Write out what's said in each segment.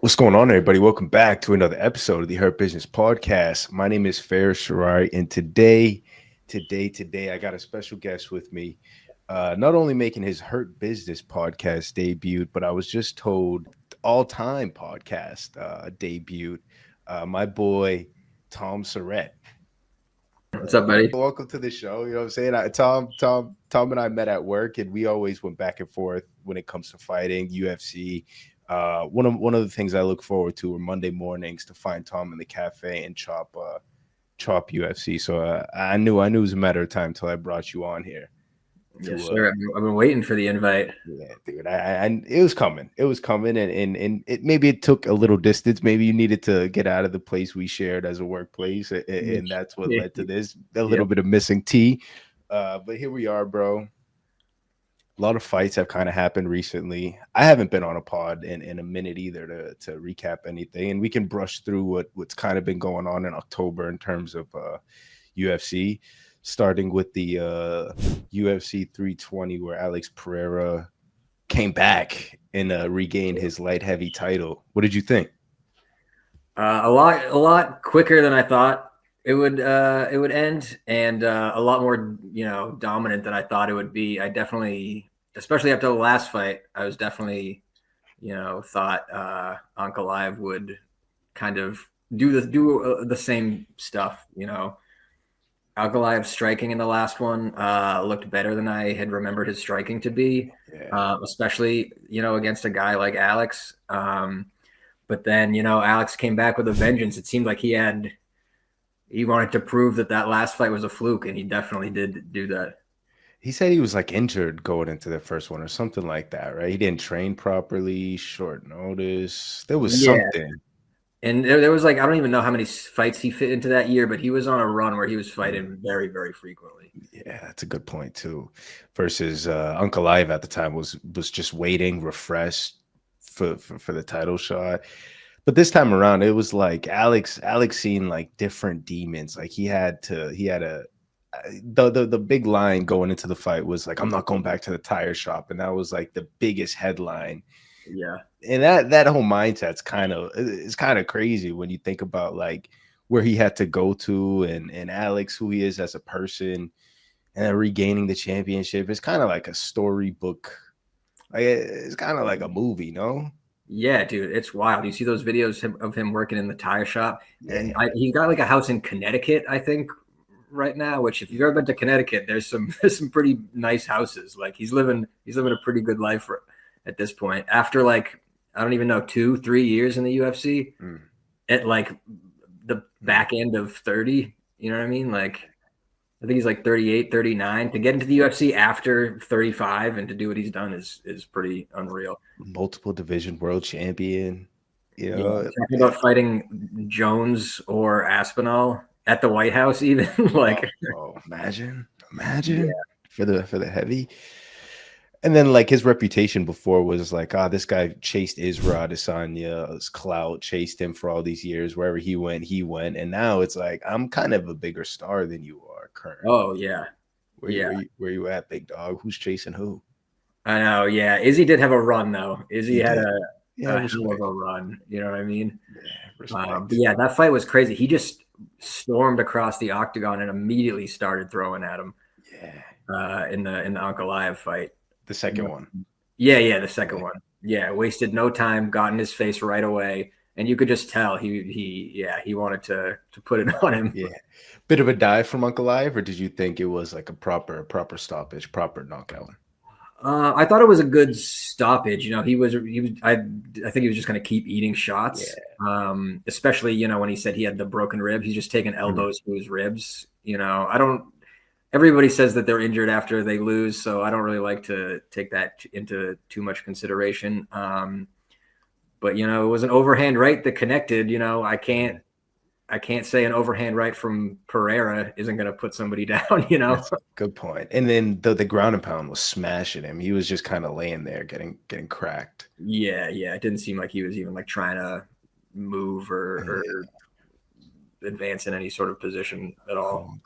What's going on, everybody? Welcome back to another episode of the Hurt Business Podcast. My name is Fair Sharari, and today, I got a special guest with me. Not only making his Hurt Business Podcast debut, but I was just told all-time podcast debut. My boy Tom Surette. What's up, buddy? Welcome to the show. You know what I'm saying? Tom, and I met at work, and we always went back and forth when it comes to fighting, UFC. One of the things I look forward to are Monday mornings to find Tom in the cafe and chop UFC. So I knew it was a matter of time till I brought you on here. Yes, sir. I've been waiting for the invite. Yeah, dude. I it was coming. It was coming, and it maybe it took a little distance. Maybe you needed to get out of the place we shared as a workplace, and that's what led to this. A little bit of missing tea, but here we are, bro. A lot of fights have kind of happened recently. I haven't been on a pod in a minute either to recap anything, and we can brush through what's kind of been going on in October in terms of UFC, starting with the UFC 320 where Alex Pereira came back and regained his light heavy title. What did you think? A lot quicker than I thought it would end, and a lot more dominant than I thought it would be. I definitely, especially after the last fight, I was definitely thought Ankalaev would kind of do the same stuff. Ankalaev striking in the last one looked better than I had remembered his striking to be, especially against a guy like Alex. But then Alex came back with a vengeance. It seemed like he wanted to prove that last fight was a fluke, and he definitely did do that. He said he was like injured going into the first one or something like that, right? He didn't train properly, short notice. There was something. And there was I don't even know how many fights he fit into that year, but he was on a run where he was fighting very, very frequently. Yeah, that's a good point too. Versus Ankalaev at the time was just waiting, refreshed for the title shot. But this time around, it was like Alex seen like different demons. Like he had the big line going into the fight was like, I'm not going back to the tire shop. And that was like the biggest headline. Yeah. And that whole mindset's kind of crazy when you think about like where he had to go to and Alex, who he is as a person, and then regaining the championship. It's kind of like a storybook. Like it's kind of like a movie, no? Yeah, dude, it's wild. You see those videos of him working in the tire shop, and he's got like a house in Connecticut, I think, right now. Which, if you've ever been to Connecticut, there's some pretty nice houses. Like he's living a pretty good life at this point. After like I don't even know 2-3 years in the UFC, at like the back end of 30. You know what I mean? Like I think he's like 38, 39. To get into the UFC after 35 and to do what he's done is pretty unreal. Multiple division world champion. Talking about fighting Jones or Aspinall at the White House, even imagine for the heavy. And then like his reputation before was like, this guy chased Israel Adesanya, his clout chased him for all these years. Wherever he went. And now it's like, I'm kind of a bigger star than you are currently. Oh yeah. Where you at, big dog? Who's chasing who? I know. Yeah. Izzy did have a run though. Izzy had a hell of a run. You know what I mean? Yeah. But yeah, that fight was crazy. He just stormed across the octagon and immediately started throwing at him. Yeah. In the Ankalaev fight. The second one. Yeah, the second one. Yeah, wasted no time, got in his face right away, and you could just tell he wanted to put it on him. Yeah, bit of a dive from Ankalaev, or did you think it was like a proper stoppage, proper knockout? I thought it was a good stoppage. He was. I think he was just going to keep eating shots. Yeah. Especially when he said he had the broken rib, he's just taking elbows to his ribs. I don't. Everybody says that they're injured after they lose, so I don't really like to take that into too much consideration. But it was an overhand right that connected. I can't say an overhand right from Pereira isn't going to put somebody down. That's a good point. And then the ground and pound was smashing him. He was just kind of laying there, getting cracked. Yeah. It didn't seem like he was even like trying to move or advance in any sort of position at all.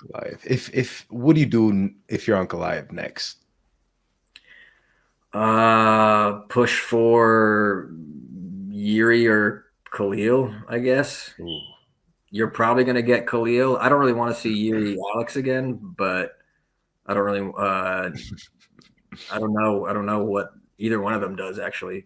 If what do you do if you're Ankalaev next? Push for Jiri or Khalil, I guess. Ooh. You're probably going to get Khalil. I don't really want to see Jiri Alex again, but I don't really. I don't know. I don't know what either one of them does actually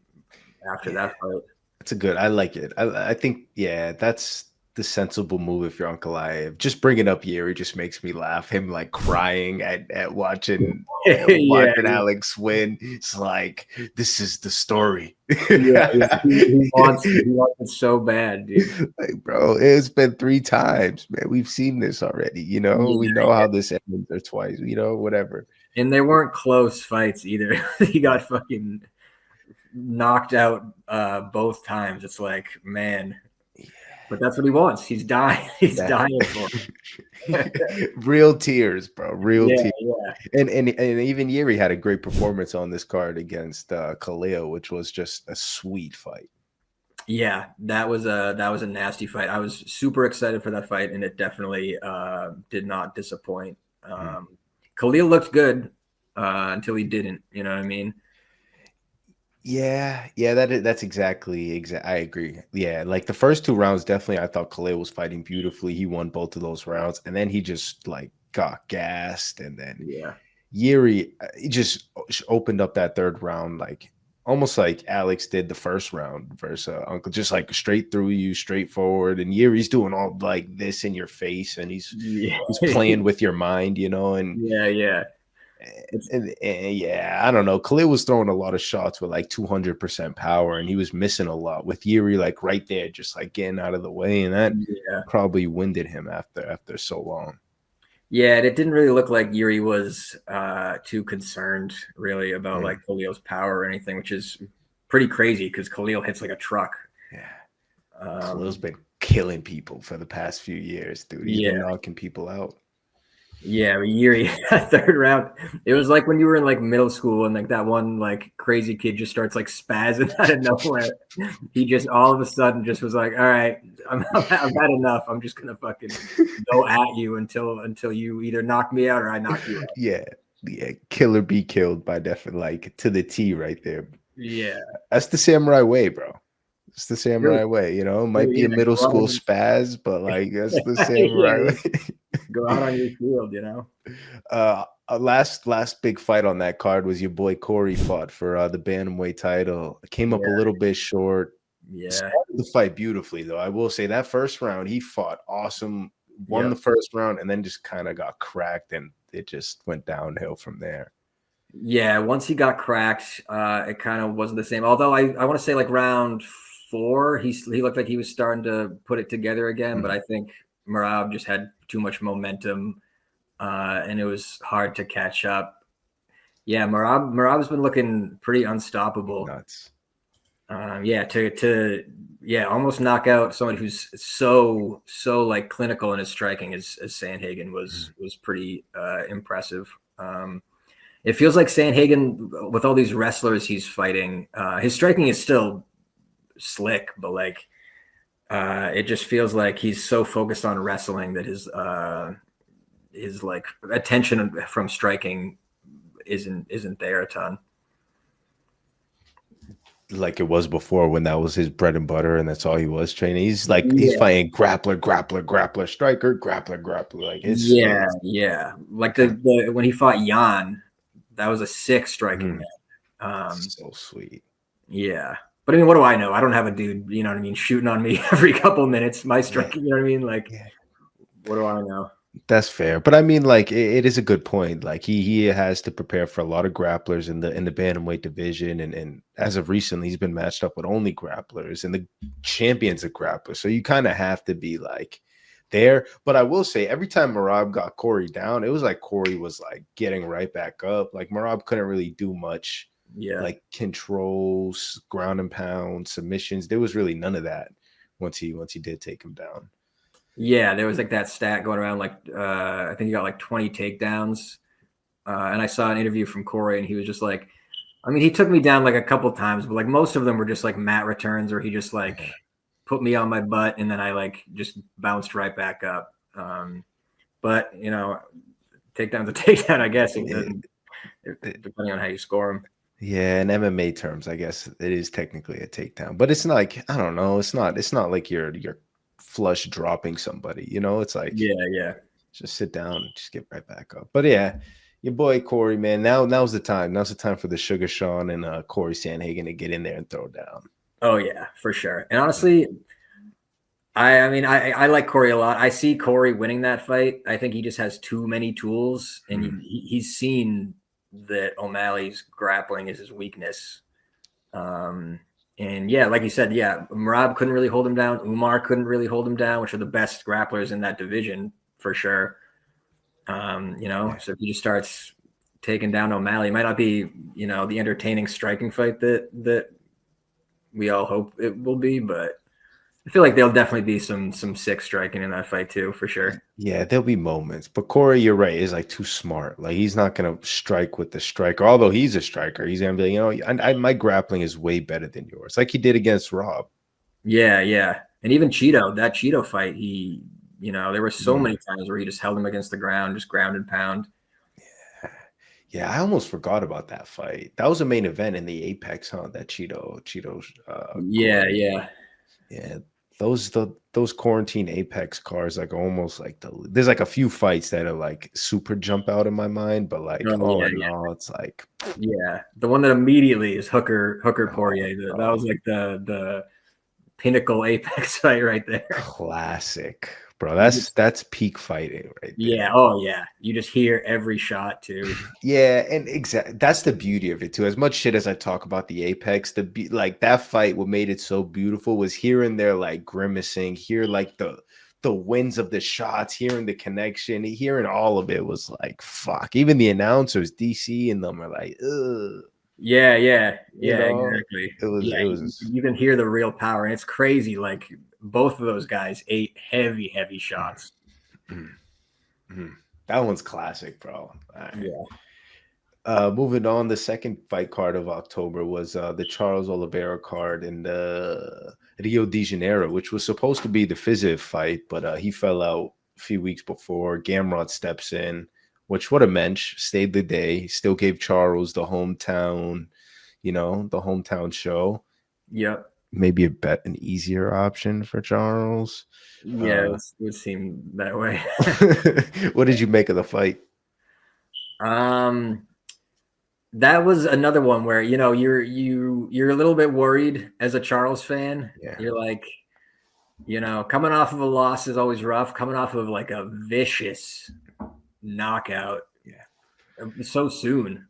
after that fight. That's a good. I like it. I think that's the sensible move if you're Uncle Ive. Just bringing up Yeri just makes me laugh. Him like crying at watching Yeah, Alex win. It's like this is the story. yeah. He wants it so bad, dude. Like, bro, it's been 3 times, man. We've seen this already. You know, we know how this ends or twice. You know, whatever. And they weren't close fights either. He got fucking knocked out both times. It's like, man. But that's what he wants. He's dying. He's dying for him. Real tears, bro. Real tears. Yeah. And even Yeri had a great performance on this card against Khalil, which was just a sweet fight. Yeah, that was a nasty fight. I was super excited for that fight, and it definitely did not disappoint. Khalil looked good until he didn't. You know what I mean? Yeah, that's exactly. I agree. Yeah, like the first 2 rounds, definitely, I thought Khalil was fighting beautifully. He won both of those rounds, and then he just like got gassed, and then Jiri he just opened up that 3rd round, like almost like Alex did the 1st round versus Uncle, just like straight through you, straight forward, and Yeri's doing all like this in your face, and he's playing with your mind, you know, and yeah. And I don't know. Khalil was throwing a lot of shots with like 200% power, and he was missing a lot with Jiri like right there, just like getting out of the way, and that probably winded him after so long. Yeah, and it didn't really look like Jiri was too concerned really about like Khalil's power or anything, which is pretty crazy because Khalil hits like a truck. Yeah, Khalil's been killing people for the past few years, dude. He's been knocking people out. Yeah, Jiri, 3rd round. It was like when you were in like middle school and like that one like crazy kid just starts like spazzing out of nowhere. He just all of a sudden just was like, "All right, I've had enough. I'm just gonna fucking go at you until you either knock me out or I knock you out." Yeah, killer be killed by definitely like to the T right there. Yeah, that's the samurai way, bro. It's the samurai way, you know. It might be a middle school spaz, but like that's the samurai way. Go out on your field, you know. Last big fight on that card was your boy Corey fought for the bantamweight title. Came up a little bit short. Yeah, started the fight beautifully though. I will say that 1st round he fought awesome. Won the 1st round and then just kind of got cracked, and it just went downhill from there. Yeah, once he got cracked, it kind of wasn't the same. Although I want to say like round 4, he looked like he was starting to put it together again, but I think Merab just had too much momentum, and it was hard to catch up. Yeah, Merab's been looking pretty unstoppable. Nuts. To almost knock out someone who's so like clinical in his striking as Sandhagen was pretty impressive. It feels like Sandhagen, with all these wrestlers he's fighting, his striking is still slick, but like it just feels like he's so focused on wrestling that his like attention from striking isn't there a ton. Like it was before when that was his bread and butter and that's all he was training. He's like he's fighting grappler, striker, grappler. Like it's like the when he fought Jan, that was a sick striking match. So sweet. Yeah. But I mean, what do I know? I don't have a dude, you know what I mean, shooting on me every couple of minutes. My striking, you know what I mean? Like, what do I know? That's fair. But I mean, like, it is a good point. Like he has to prepare for a lot of grapplers in the bantamweight division. And as of recently, he's been matched up with only grapplers and the champions of grapplers. So you kind of have to be like there. But I will say every time Merab got Corey down, it was like Corey was like getting right back up. Like Merab couldn't really do much. Like controls, ground and pound, submissions. There was really none of that once he did take him down. Yeah, there was like that stat going around, like I think he got like 20 takedowns. And I saw an interview from Corey, and he was just like, I mean, he took me down like a couple times, but like most of them were just like mat returns, or he just like put me on my butt, and then I like just bounced right back up. But you know, takedown's a takedown, I guess, depending on how you score him. Yeah, in MMA terms, I guess it is technically a takedown, but it's not like I don't know. It's not like you're flush dropping somebody. It's like Yeah, yeah. just sit down and just get right back up. But yeah, your boy Corey, man. Now's the time. Now's the time for the Sugar Sean and Corey Sandhagen to get in there and throw down. Oh yeah, for sure. And honestly, I mean, I like Corey a lot. I see Corey winning that fight. I think he just has too many tools, and he's seen that O'Malley's grappling is his weakness. And yeah, like you said, yeah, Merab couldn't really hold him down. Umar couldn't really hold him down, which are the best grapplers in that division for sure. So if he just starts taking down O'Malley, it might not be, the entertaining striking fight that we all hope it will be, but I feel like there'll definitely be some sick striking in that fight too, for sure. Yeah, there'll be moments, but Corey, you're right, is like too smart. Like he's not gonna strike with the striker. Although he's a striker, he's gonna be like, my grappling is way better than yours, like he did against Rob. Yeah, yeah, and even that Cheeto fight, there were so many times where he just held him against the ground, just ground and pound. Yeah, I almost forgot about that fight. That was a main event in the Apex, huh? That Cheeto. Yeah, Corey. yeah. Those quarantine Apex cars, like almost like there's like a few fights that are like super jump out in my mind, but like all in all, it's like the one that immediately is Hooker Poirier. That was like the pinnacle Apex fight right there. Classic, bro. That's peak fighting right there. Yeah. Oh yeah. You just hear every shot too. Yeah, and exactly that's the beauty of it too. As much shit as I talk about the Apex, like that fight, what made it so beautiful was hearing their like grimacing, hear like the winds of the shots, hearing the connection, hearing all of it was like fuck. Even the announcers, DC and them are like, ugh. Yeah, exactly. It was you can hear the real power, and it's crazy. Like both of those guys ate heavy shots. That one's classic, bro. Right. Yeah. Moving on, the second fight card of October was the Charles Oliveira card in the Rio de Janeiro, which was supposed to be the Fiziev fight, but he fell out a few weeks before. Gamrot steps in, which what a mensch, stayed the day, still gave Charles the hometown, the hometown show. Yep. Maybe an easier option for Charles. Yeah, it would seem that way. What did you make of the fight? That was another one where you're a little bit worried as a Charles fan. Yeah. You're like, coming off of a loss is always rough. Coming off of like a vicious knockout, so soon,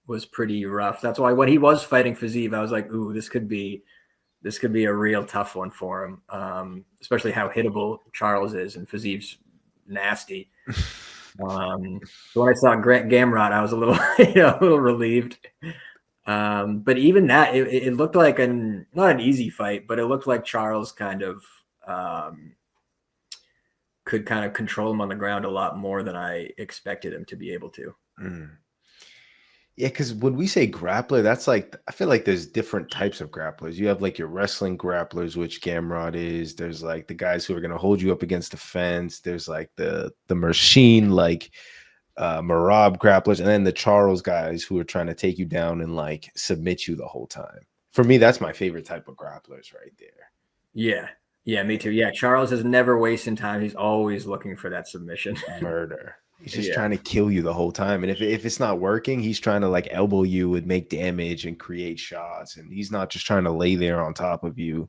was pretty rough. That's why when he was fighting Fiziev, I was like, ooh, this could be a real tough one for him. Especially how hittable Charles is, and Fiziev's nasty. So when I saw Gamrot, I was a little, a little relieved. But even that, it looked like not an easy fight, but it looked like Charles kind of could kind of control him on the ground a lot more than I expected him to be able to. Yeah, because when we say grappler, that's like, I feel like there's different types of grapplers. You have like your wrestling grapplers, which Gamrot is. There's like the guys who are going to hold you up against the fence. There's like the machine, like Merab grapplers, and then the Charles guys who are trying to take you down and like submit you the whole time. For me, that's my favorite type of grapplers right there. Yeah, me too. Yeah, Charles is never wasting time. He's always looking for that submission. Murder. He's just trying to kill you the whole time. And if it's not working, he's trying to like elbow you and make damage and create shots. And he's not just trying to lay there on top of you,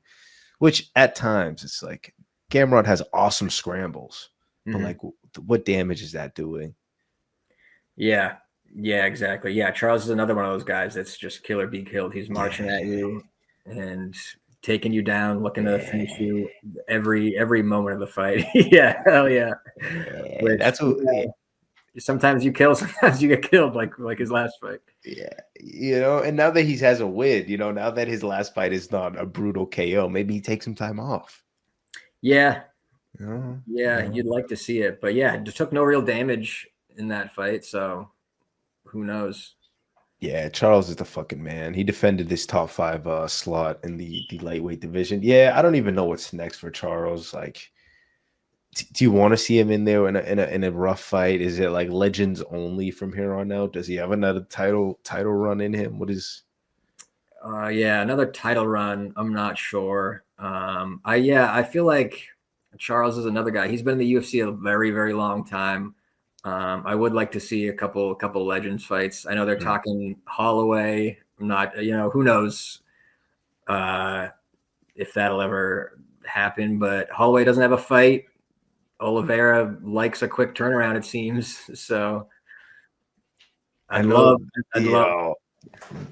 which at times it's like Gamrot has awesome scrambles, but like what damage is that doing? Yeah, exactly. Yeah, Charles is another one of those guys that's just kill or be killed. He's marching at you and taking you down, looking to finish you every moment of the fight. Yeah, hell yeah. That's what. Sometimes you kill, sometimes you get killed, like his last fight. Yeah, and now that he has a win, now that his last fight is not a brutal KO, maybe he takes some time off. Yeah, you'd like to see it, but yeah, just took no real damage in that fight, so who knows? Yeah, Charles is the fucking man. He defended this top 5 slot in the lightweight division. Yeah, I don't even know what's next for Charles. Like, Do you want to see him in there in a rough fight? Is it like legends only from here on out? Does he have another title run in him? What is? Yeah, another title run. I'm not sure. I feel like Charles is another guy. He's been in the UFC a very, very long time. I would like to see a couple legends fights. I know they're talking Holloway. I'm not, who knows if that'll ever happen. But Holloway doesn't have a fight. Oliveira likes a quick turnaround, it seems. So I'd love.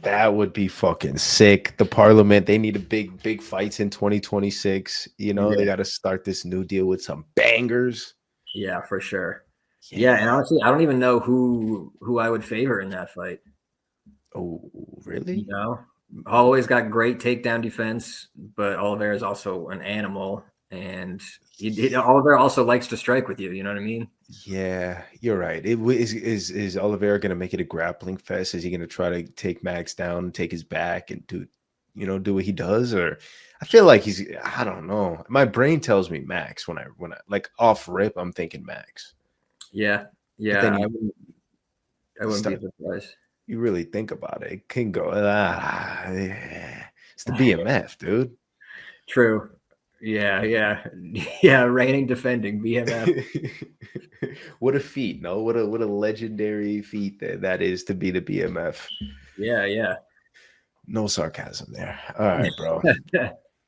That would be fucking sick. The Parliament, they need a big fights in 2026. They got to start this new deal with some bangers. Yeah, for sure. Yeah, and honestly, I don't even know who I would favor in that fight. Oh, really? Holloway's got great takedown defense, but Oliveira is also an animal, and Oliveira also likes to strike with you. You know what I mean? Yeah, you're right. Is Oliveira going to make it a grappling fest? Is he going to try to take Max down and take his back and do what he does? Or I feel like I don't know. My brain tells me Max when I like off rip, I'm thinking Max. Yeah. I wouldn't be surprised. You really think about it. It can go. It's the BMF, dude. True. Yeah. Reigning, defending BMF. What a feat, no? What a legendary feat that is to be the BMF. Yeah. No sarcasm there. All right, bro.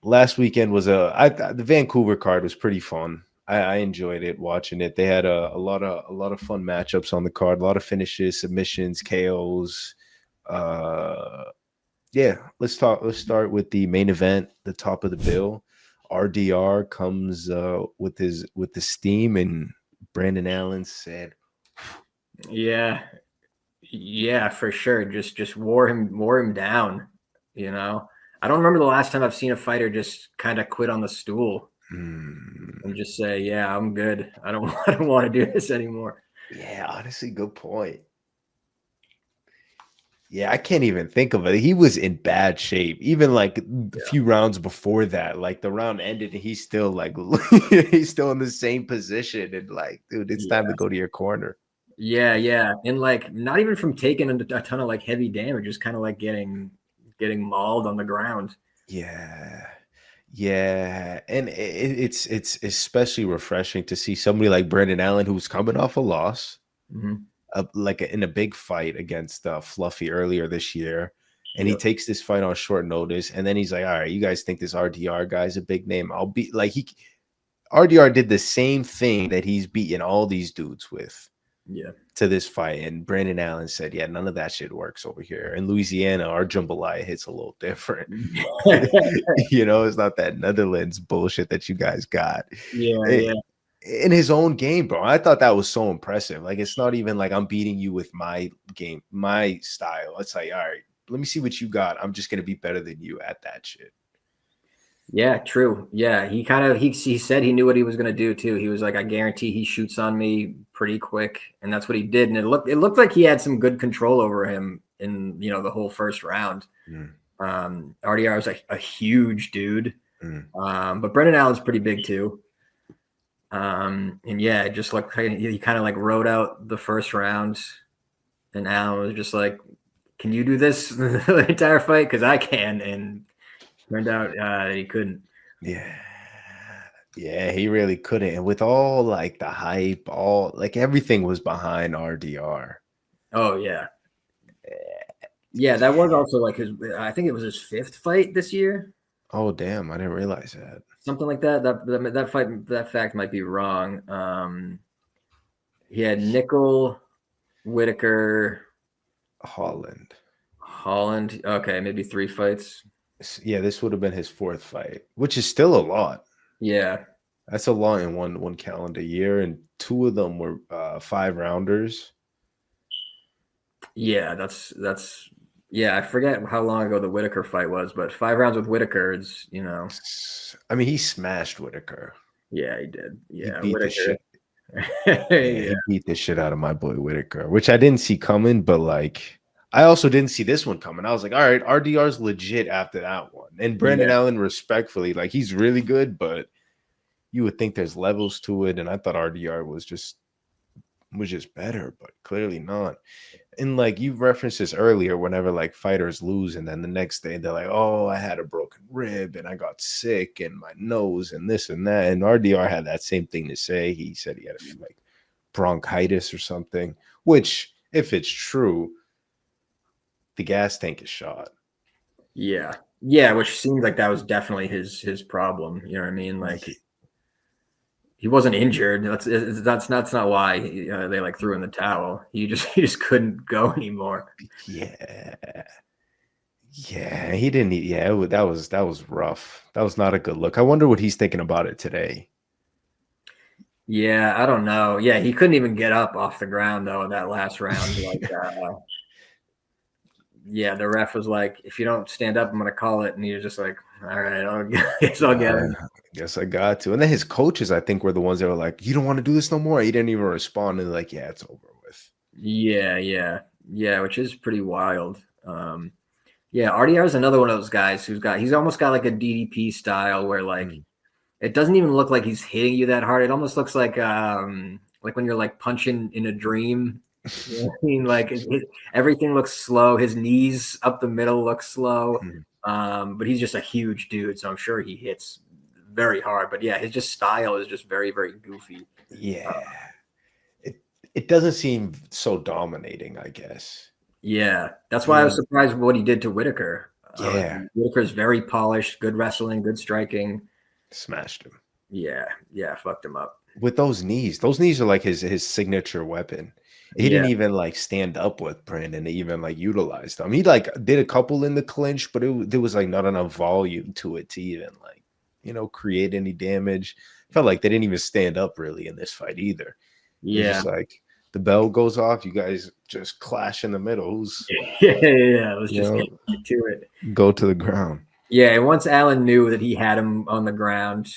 Last weekend was the Vancouver card was pretty fun. I enjoyed it, watching it. They had a lot of fun matchups on the card, a lot of finishes, submissions, KOs. Let's start with the main event, the top of the bill. RDR comes with the steam, and Brandon Allen said, yeah, for sure. Just wore him down. I don't remember the last time I've seen a fighter just kind of quit on the stool and just say, "Yeah, I'm good. I don't want to do this anymore." Yeah, honestly, good point. Yeah, I can't even think of it. He was in bad shape. Even like a few rounds before that, like the round ended and he's still like he's still in the same position and like, dude, it's time to go to your corner. Yeah. And like not even from taking a ton of like heavy damage, just kind of like getting mauled on the ground. Yeah, and it's especially refreshing to see somebody like Brandon Allen who's coming off a loss. Like in a big fight against Fluffy earlier this year, and he takes this fight on short notice, and then he's like, all right, you guys think this RDR guy's a big name? I'll be like, RDR did the same thing that he's beaten all these dudes with to this fight, and Brandon Allen said, yeah, none of that shit works over here in Louisiana. Our jambalaya hits a little different. It's not that Netherlands bullshit that you guys got. In his own game, bro. I thought that was so impressive. Like, it's not even like I'm beating you with my game, my style. It's like, all right, let me see what you got. I'm just gonna be better than you at that shit. Yeah, true. Yeah, he said he knew what he was gonna do too. He was like, I guarantee he shoots on me pretty quick, and that's what he did. And it looked like he had some good control over him in the whole first round. RDR was like a huge dude, but Brendan Allen's pretty big too. And yeah, it just looked like he kind of like rode out the first round, and Allen was just like, "Can you do this the entire fight? Because I can." And turned out he couldn't. Yeah, he really couldn't. And with all like the hype, all like everything was behind RDR. Oh yeah. That was also like I think it was his 5th fight this year. Oh damn, I didn't realize that. Something like that. That fact might be wrong. He had Nickel, Whitaker, Holland. Okay, maybe 3 fights. Yeah, this would have been his 4th fight, which is still a lot. Yeah, that's a lot in one calendar year, and 2 of them were 5-rounders. Yeah, that's. Yeah, I forget how long ago the Whitaker fight was, but 5 rounds with Whitaker is, I mean, he smashed Whitaker. Yeah, he did. Yeah, he beat the shit. He beat the shit out of my boy Whitaker, which I didn't see coming, but like I also didn't see this one coming. I was like, all right, RDR's legit after that one. And Brandon Allen, respectfully, like he's really good, but you would think there's levels to it, and I thought RDR was just better, but clearly not. And like you referenced this earlier, whenever like fighters lose and then the next day they're like, oh, I had a broken rib and I got sick and my nose and this and that. And RDR had that same thing to say. He said he had like bronchitis or something, which if it's true, the gas tank is shot. Yeah. Yeah, which seems like that was definitely his problem. You know what I mean? Like he wasn't injured. That's not why they like threw in the towel. He just couldn't go anymore. Yeah, he didn't. Yeah, that was rough. That was not a good look. I wonder what he's thinking about it today. Yeah, I don't know. Yeah, he couldn't even get up off the ground though in that last round. Like, yeah, the ref was like, "If you don't stand up, I'm gonna call it." And he was just like, "All right, I guess I'll get it." I guess I got to. And then his coaches, I think, were the ones that were like, "You don't want to do this no more." He didn't even respond. And like, yeah, it's over with. Yeah, which is pretty wild. Yeah, RDR is another one of those guys he's almost got like a DDP style where like it doesn't even look like he's hitting you that hard. It almost looks like when you're like punching in a dream. You know what I mean? Like everything looks slow. His knees up the middle look slow. But he's just a huge dude, so I'm sure he hits very hard. But yeah, his just style is just very, very goofy. Yeah. It doesn't seem so dominating, I guess. Yeah, that's why I was surprised what he did to Whitaker. Yeah. Whitaker's very polished, good wrestling, good striking. Smashed him. Yeah, fucked him up. With those knees are like his signature weapon. He didn't even like stand up with Brandon to even like utilize them. He like did a couple in the clinch, but there was like not enough volume to it to even like, create any damage. Felt like they didn't even stand up really in this fight either. Yeah. Just like the bell goes off, you guys just clash in the middle. Yeah. Let's just get to it. Go to the ground. Yeah, and once Allen knew that he had him on the ground,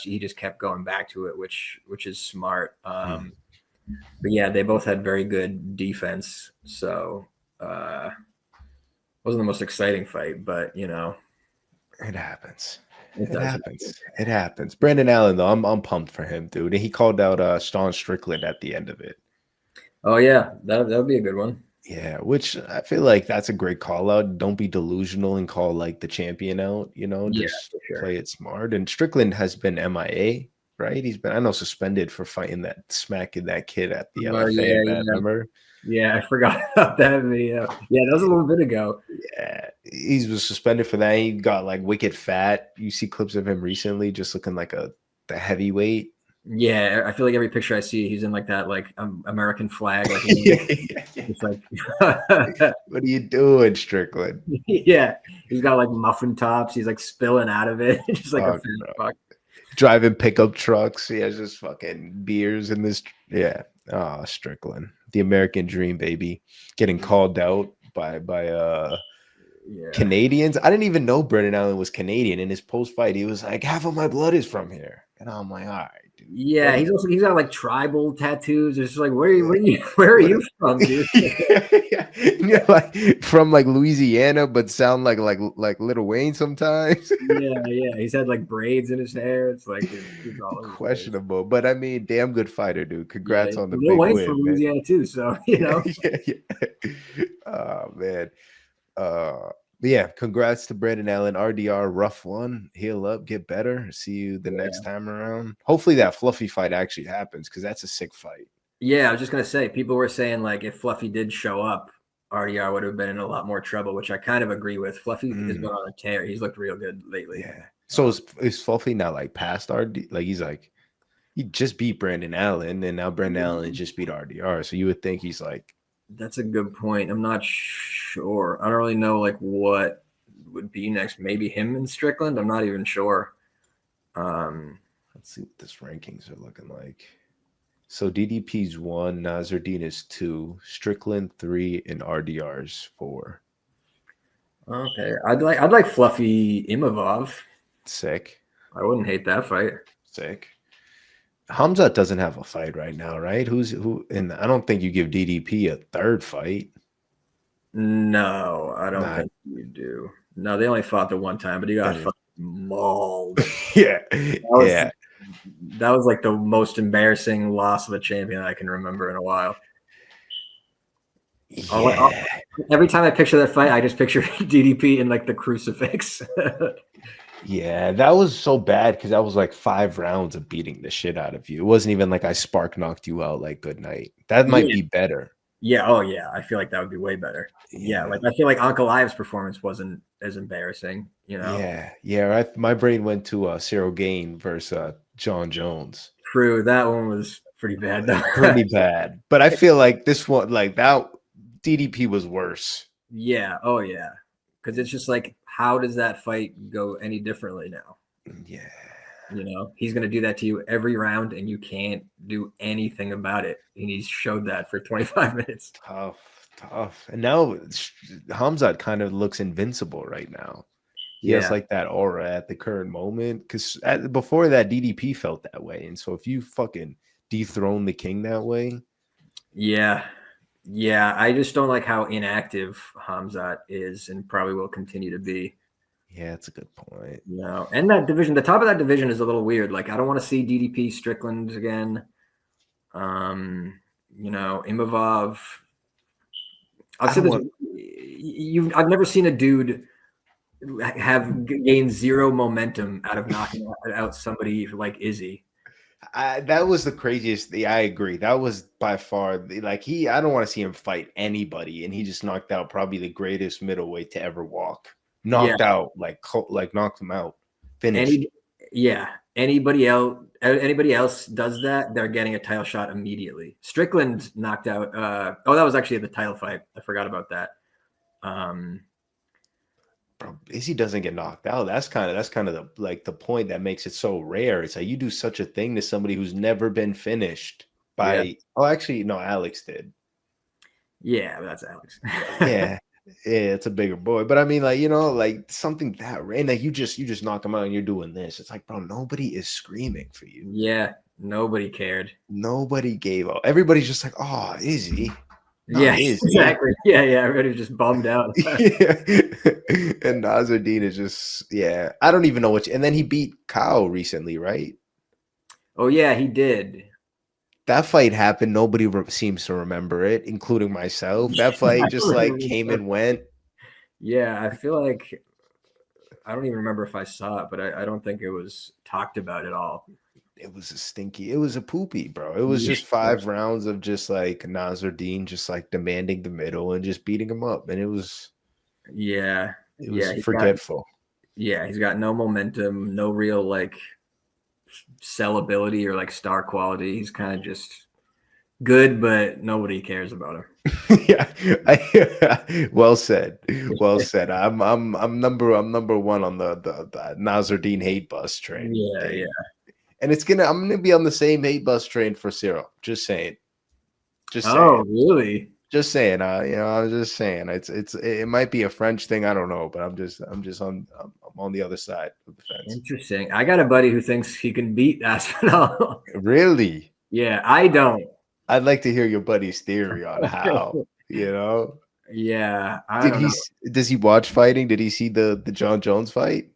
he just kept going back to it, which is smart. But yeah, they both had very good defense. So wasn't the most exciting fight, but it happens. It happens. Brandon Allen, though, I'm pumped for him, dude. And he called out Sean Strickland at the end of it. Oh yeah, that would be a good one. Yeah, which I feel like that's a great call out. Don't be delusional and call like the champion out. Just play it smart. And Strickland has been MIA, right? He's been, I know, suspended for smacking that kid at the LFA event. Remember? Yeah, I forgot about that video. Yeah, that was a little bit ago. Yeah, he was suspended for that. He got like wicked fat. You see clips of him recently, just looking like the heavyweight. Yeah, I feel like every picture I see, he's in like that American flag. Like, it's like, what are you doing, Strickland? Yeah, he's got like muffin tops. He's like spilling out of it, just like driving pickup trucks. He has just fucking beers in this. Yeah. Oh, Strickland, the American dream, baby, getting called out by Canadians. I didn't even know Brendan Allen was Canadian. In his post fight, he was like, "Half of my blood is from here," and I'm like, "All right, dude." Yeah, he's got like tribal tattoos. It's just like, where are you from, dude? Like from like Louisiana, but sound like Lil Wayne sometimes. Yeah. He's had like braids in his hair. It's like it's all questionable, but I mean, damn good fighter, dude. Congrats on the big Wayne's win, from Louisiana too, so yeah. Oh man. Yeah, congrats to Brandon Allen. RDR, rough one. Heal up, get better. See you the next time around. Hopefully that Fluffy fight actually happens, because that's a sick fight. Yeah, I was just gonna say, people were saying like if Fluffy did show up, RDR would have been in a lot more trouble, which I kind of agree with. Fluffy has been on a tear. He's looked real good lately. Yeah. So is Fluffy now like past RD? Like he just beat Brandon Allen, and now Brandon Allen just beat RDR. So you would think he's like. That's a good point. I'm not sure. I don't really know like what would be next. Maybe him and Strickland. I'm not even sure. Let's see what this rankings are looking like. So DDP's 1, Nasruddin is 2, Strickland 3, and RDR's 4. Okay, I'd like Fluffy Imavov. Sick. I wouldn't hate that fight. Sick. Hamzat doesn't have a fight right now, right? Who? And I don't think you give DDP a third fight. No, I don't think you do. No, they only fought the one time, but he got fucking mauled. Yeah. that was like the most embarrassing loss of a champion I can remember in a while. Yeah. Every time I picture that fight, I just picture DDP in like the crucifix. Yeah, that was so bad because that was like 5 rounds of beating the shit out of you. It wasn't even like I spark knocked you out like good night. That might be better. Yeah. Oh, yeah. I feel like that would be way better. Yeah. Like I feel like Uncle Ives' performance wasn't as embarrassing, you know? Yeah. My brain went to Cyril Gain versus John Jones. True. That one was pretty bad, though. Pretty bad. But I feel like this one, like that, DDP was worse. Yeah. Oh, yeah. Because it's just like, how does that fight go any differently now? Yeah. You know, he's going to do that to you every round, and you can't do anything about it. And he's showed that for 25 minutes. Tough. And now Hamzat kind of looks invincible right now. He has like that aura at the current moment. Because before that, DDP felt that way. And so if you fucking dethrone the king that way. Yeah. Yeah. I just don't like how inactive Hamzat is and probably will continue to be. Yeah, that's a good point. No, and that division, the top of that division is a little weird. Like, I don't want to see DDP Strickland again. You know, Imavov. I've never seen a dude have gained zero momentum out of knocking out somebody like Izzy. That was the craziest. I agree. That was by far like I don't want to see him fight anybody, and he just knocked out probably the greatest middleweight to ever walk. Knocked out, like knocked him out. Finished. Anybody else does that, they're getting a title shot immediately. Strickland knocked out. That was actually the title fight. I forgot about that. Bro, Izzy doesn't get knocked out. That's kind of the point that makes it so rare. It's like you do such a thing to somebody who's never been finished by. Yeah. Oh, actually, no, Alex did. Yeah, that's Alex. Yeah, it's a bigger boy. But I mean, like, you know, like something that rare. Like you just knock him out and you're doing this. It's like, bro, nobody is screaming for you. Yeah, nobody cared. Nobody gave up. Everybody's just like, oh, Izzy. Yeah, exactly. Yeah, everybody's just bummed out. And Nasruddin is just, I don't even know which. And then he beat Kyle recently, right? Oh, yeah, he did. That fight happened. Nobody seems to remember it, including myself. That fight just like came and went. Yeah, I feel like I don't even remember if I saw it, but I don't think it was talked about at all. It was a poopy, bro. It was just 5 rounds of just like Nasruddin just like demanding the middle and just beating him up. And it was forgetful. He's got no momentum, no real like sellability or like star quality. He's kind of just good, but nobody cares about him. Well said. I'm number one on the Nasruddin hate bus train. Yeah. And I'm gonna be on the same hate bus train for Cyril. Just saying. Oh, really? Just saying. I'm just saying. It might be a French thing. I don't know, but I'm on the other side of the fence. Interesting. I got a buddy who thinks he can beat Aspinall. Really? Yeah, I don't. I'd like to hear your buddy's theory on how. You know? Yeah. Does he watch fighting? Did he see the John Jones fight?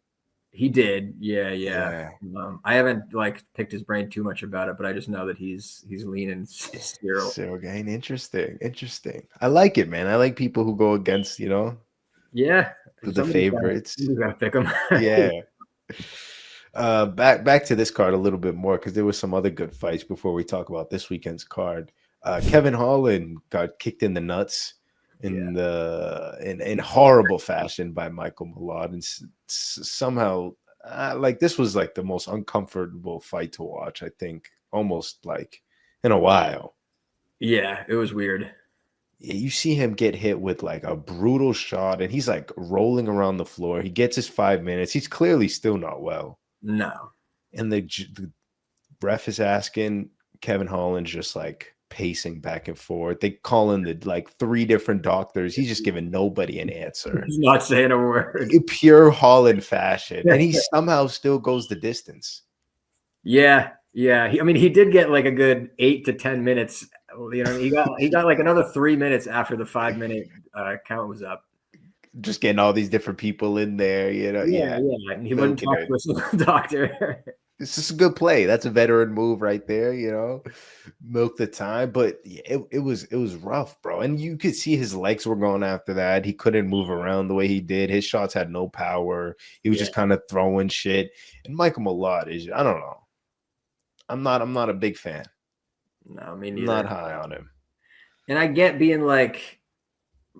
He did, yeah. I haven't like picked his brain too much about it, but I just know that he's leaning Cyril. Cyril Gain, interesting. I like it, man. I like people who go against, the favorites. You gotta pick them. Yeah. Back to this card a little bit more because there was some other good fights before we talk about this weekend's card. Kevin Holland got kicked in the nuts in horrible fashion by Michael Malott, and somehow this was like the most uncomfortable fight to watch, I think, almost like in a while. Yeah, it was weird. Yeah, you see him get hit with like a brutal shot, and he's like rolling around the floor. He gets his 5 minutes. He's clearly still not well. No. And the ref is asking, Kevin Holland's just like pacing back and forth. They call in the like 3 different doctors. He's just giving nobody an answer. He's not saying a word. In pure Holland fashion. And he somehow still goes the distance. Yeah. He did get like a good 8 to 10 minutes. You know, he got like another 3 minutes after the 5 minute count was up. just getting all these different people in there, you know. Yeah. He wouldn't talk to a single doctor. It's just a good play. That's a veteran move right there, you know. Milk the time, but yeah, it was rough, bro. And you could see his legs were going after that. He couldn't move around the way he did. His shots had no power. He was just kind of throwing shit. And Michael Malott is, I don't know. I'm not a big fan. No, me neither. Not high on him. And I get being like,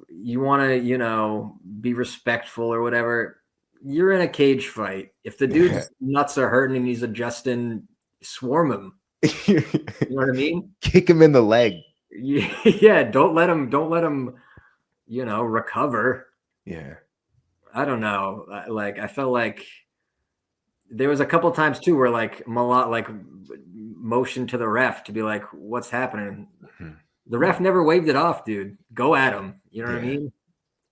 you want to, you know, be respectful or whatever. You're in a cage fight. If the dude's nuts are hurting and he's adjusting, swarm him. You know what I mean? Kick him in the leg. Yeah, don't let him, you know, recover. Yeah. I don't know. Like, I felt like there was a couple times too where like Malott like motioned to the ref to be like, what's happening? Mm-hmm. The ref never waved it off, dude. Go at him. You know what I mean?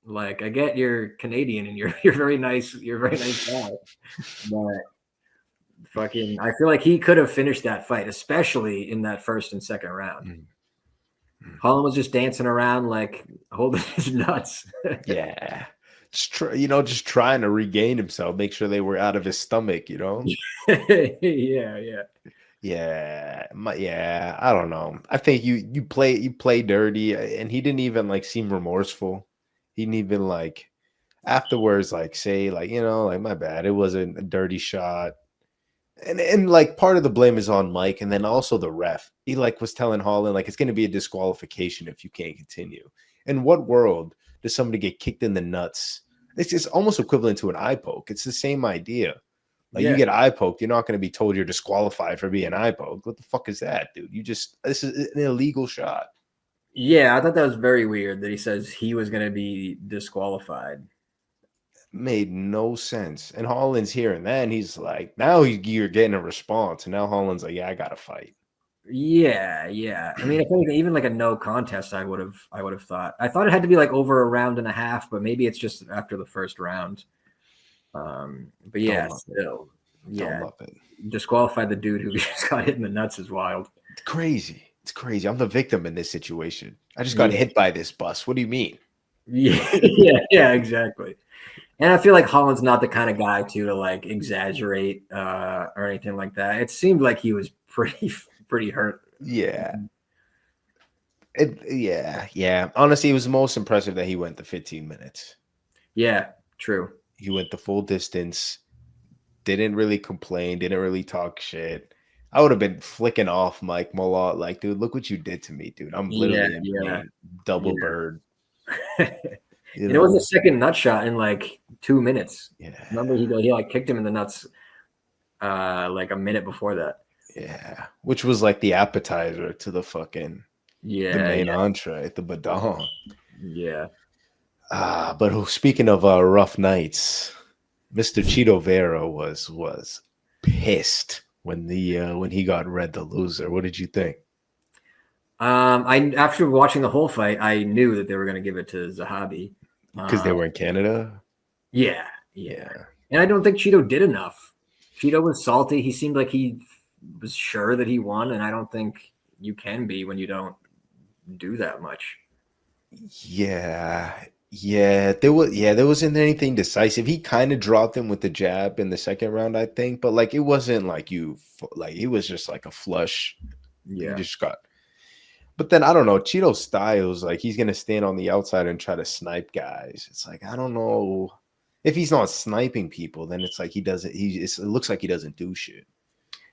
Like, I get you're Canadian and you're very nice. You're a very nice guy. But fucking, I feel like he could have finished that fight, especially in that first and second round. Mm-hmm. Holland was just dancing around, like holding his nuts. Yeah. Just trying to regain himself, make sure they were out of his stomach, you know? Yeah, I don't know. I think you play dirty, and he didn't even like seem remorseful. He didn't even like afterwards like say like, you know, like my bad, it wasn't a dirty shot. And like part of the blame is on Mike, and then also the ref. He like was telling Holland like it's going to be a disqualification if you can't continue. In what world does somebody get kicked in the nuts? It's almost equivalent to an eye poke. It's the same idea. Like you get eye poked, you're not going to be told you're disqualified for being eye poked. What the fuck is that, dude? This is an illegal shot. Yeah, I thought that was very weird that he says he was going to be disqualified. Made no sense. And Holland's hearing that, and he's like, now you're getting a response. And now Holland's like, yeah, I got to fight. Yeah. I mean, if anything, even like a no contest, I would have thought. I thought it had to be like over a round and a half, but maybe it's just after the first round. But yeah, still, disqualify the dude who just got hit in the nuts is wild. It's crazy. I'm the victim in this situation. I just got hit by this bus. What do you mean? Yeah, exactly. And I feel like Holland's not the kind of guy to like exaggerate or anything like that. It seemed like he was pretty hurt. Yeah. Honestly, it was most impressive that he went the 15 minutes. Yeah, true. He went the full distance, didn't really complain, didn't really talk shit. I would have been flicking off Mike Malott, like, dude, look what you did to me, dude. I'm literally double bird. It was a second nut shot in like 2 minutes. Yeah. Remember he like kicked him in the nuts like a minute before that. Yeah. Which was like the appetizer to the fucking the main entree, the badon. Yeah. But speaking of rough nights, Mr. Cheeto Vera was pissed when he got read the loser. What did you think? After watching the whole fight, I knew that they were going to give it to Zahabi because they were in Canada. Yeah, and I don't think Cheeto did enough. Cheeto was salty. He seemed like he was sure that he won, and I don't think you can be when you don't do that much. There wasn't anything decisive. He kind of dropped him with the jab in the second round, I think, but like it wasn't like it was just like a flush. Yeah, he just got. But then I don't know, Cheeto's style is like he's gonna stand on the outside and try to snipe guys. It's like I don't know if he's not sniping people, then it's like he doesn't. It looks like he doesn't do shit.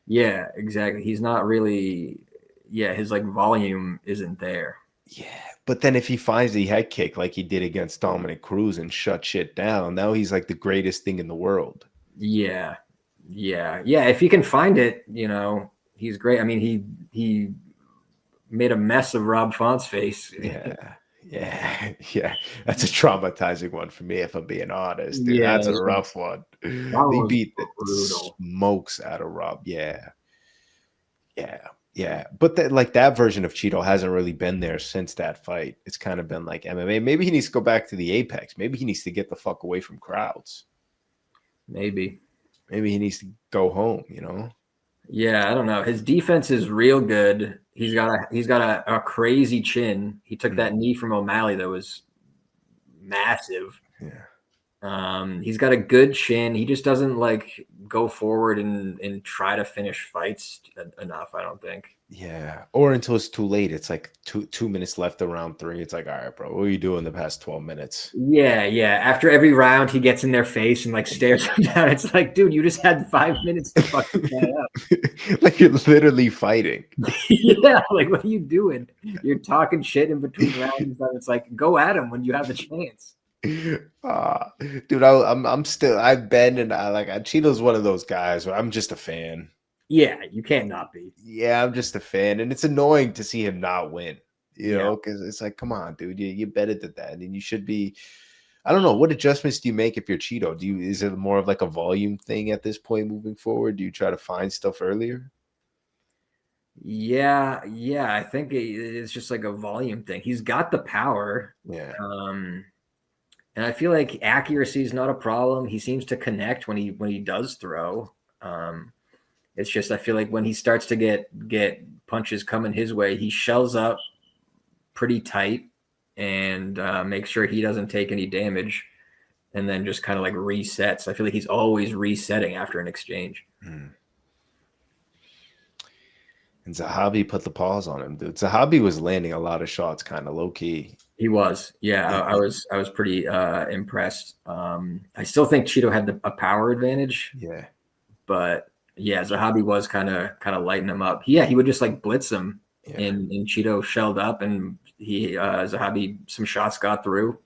Yeah, exactly. He's not really. Yeah, his like volume isn't there. Yeah, but then if he finds the head kick like he did against Dominic Cruz and shut shit down, now he's like the greatest thing in the world. Yeah. If he can find it, you know, he's great. I mean, he made a mess of Rob Font's face. Yeah. That's a traumatizing one for me, if I'm being honest. Dude, that's a rough one. They beat the smokes out of Rob. Yeah. But that version of Cheeto hasn't really been there since that fight. It's kind of been like MMA. Maybe he needs to go back to the Apex. Maybe he needs to get the fuck away from crowds. Maybe he needs to go home, you know? Yeah, I don't know. His defense is real good. He's got a crazy chin. He took that knee from O'Malley that was massive. Yeah. He's got a good chin. He just doesn't like go forward and try to finish fights enough, I don't think. Yeah. Or until it's too late. It's like 2 minutes left of round 3. It's like, all right, bro, what are you doing the past 12 minutes? Yeah. After every round, he gets in their face and like stares them down. It's like, dude, you just had 5 minutes to fucking guy up. Like you're literally fighting. Yeah, like what are you doing? You're talking shit in between rounds. And it's like, go at him when you have a chance. Dude, I'm still I've been and Cheeto's one of those guys where I'm just a fan. Yeah, you can't not be. Yeah, I'm just a fan, and it's annoying to see him not win. You know, because it's like, come on, dude, you better than that, and you should be. I don't know, what adjustments do you make if you're Cheeto? Is it more of like a volume thing at this point moving forward? Do you try to find stuff earlier? Yeah, I think it's just like a volume thing. He's got the power. Yeah. And I feel like accuracy is not a problem. He seems to connect when he does throw. It's just I feel like when he starts to get punches coming his way, he shells up pretty tight and makes sure he doesn't take any damage, and then just kind of like resets. I feel like he's always resetting after an exchange. And Zahabi put the pause on him, dude. Zahabi was landing a lot of shots, kind of low key. He was, yeah. I was pretty impressed. I still think Cheeto had a power advantage. Yeah, but yeah, Zahabi was kind of lighting him up. Yeah, he would just like blitz him, and Cheeto shelled up, and Zahabi some shots got through.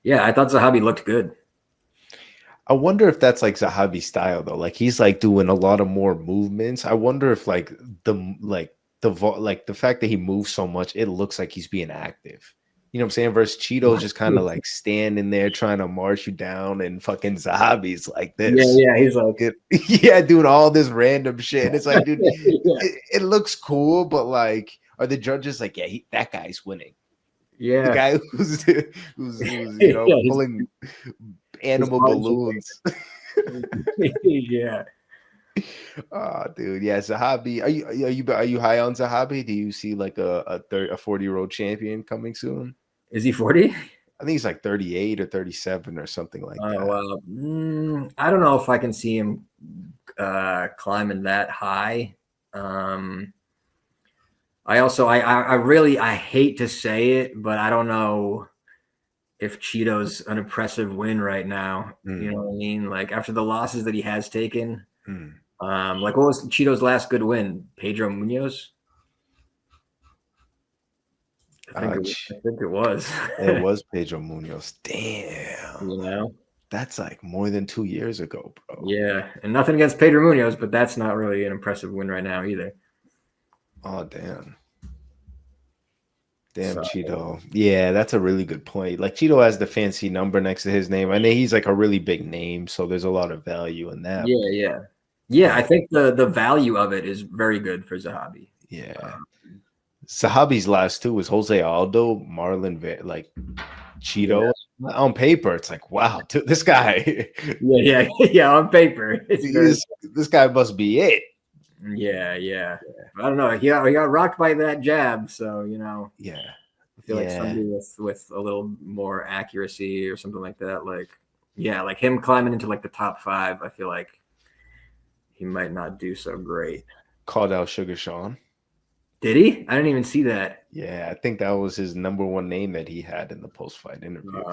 Yeah, I thought Zahabi looked good. I wonder if that's like Zahabi's style though. Like he's like doing a lot of more movements. I wonder if the fact that he moves so much, it looks like he's being active. You know what I'm saying? Versus Cheeto's just kind of like standing there trying to march you down, and fucking Zahabi's like this. Yeah, he's like doing all this random shit. And it's like, dude, it looks cool, but like, are the judges like, yeah, that guy's winning? Yeah, the guy who's you know pulling animal balloons. Yeah. Oh, dude, yeah, Zahabi. Are you high on Zahabi? Do you see like a 40-year-old champion coming soon? Is he 40? I think he's like 38 or 37 or something like that. Well, I don't know if I can see him climbing that high. I hate to say it, but I don't know if Cheeto's an impressive win right now. You know what I mean? Like after the losses that he has taken, like what was Cheeto's last good win? Pedro Munoz? I think it was. It was Pedro Munoz. Damn. You know? That's like more than 2 years ago, bro. Yeah. And nothing against Pedro Munoz, but that's not really an impressive win right now either. Oh, damn. Damn, Cheeto. Yeah, that's a really good point. Like Cheeto has the fancy number next to his name. I know he's like a really big name, so there's a lot of value in that. Yeah. I think the value of it is very good for Zahabi. Yeah. Zahabi's last two was Jose Aldo, Marlon, like Cheeto. Yeah. On paper, it's like, wow, this guy. Yeah. On paper, this guy must be it. Yeah. I don't know. He got rocked by that jab, so you know. Yeah. I feel like somebody with a little more accuracy or something like that, like him climbing into like the top 5, I feel like he might not do so great. Called out Sugar Sean. Did he? I didn't even see that. Yeah, I think that was his number 1 name that he had in the post-fight interview.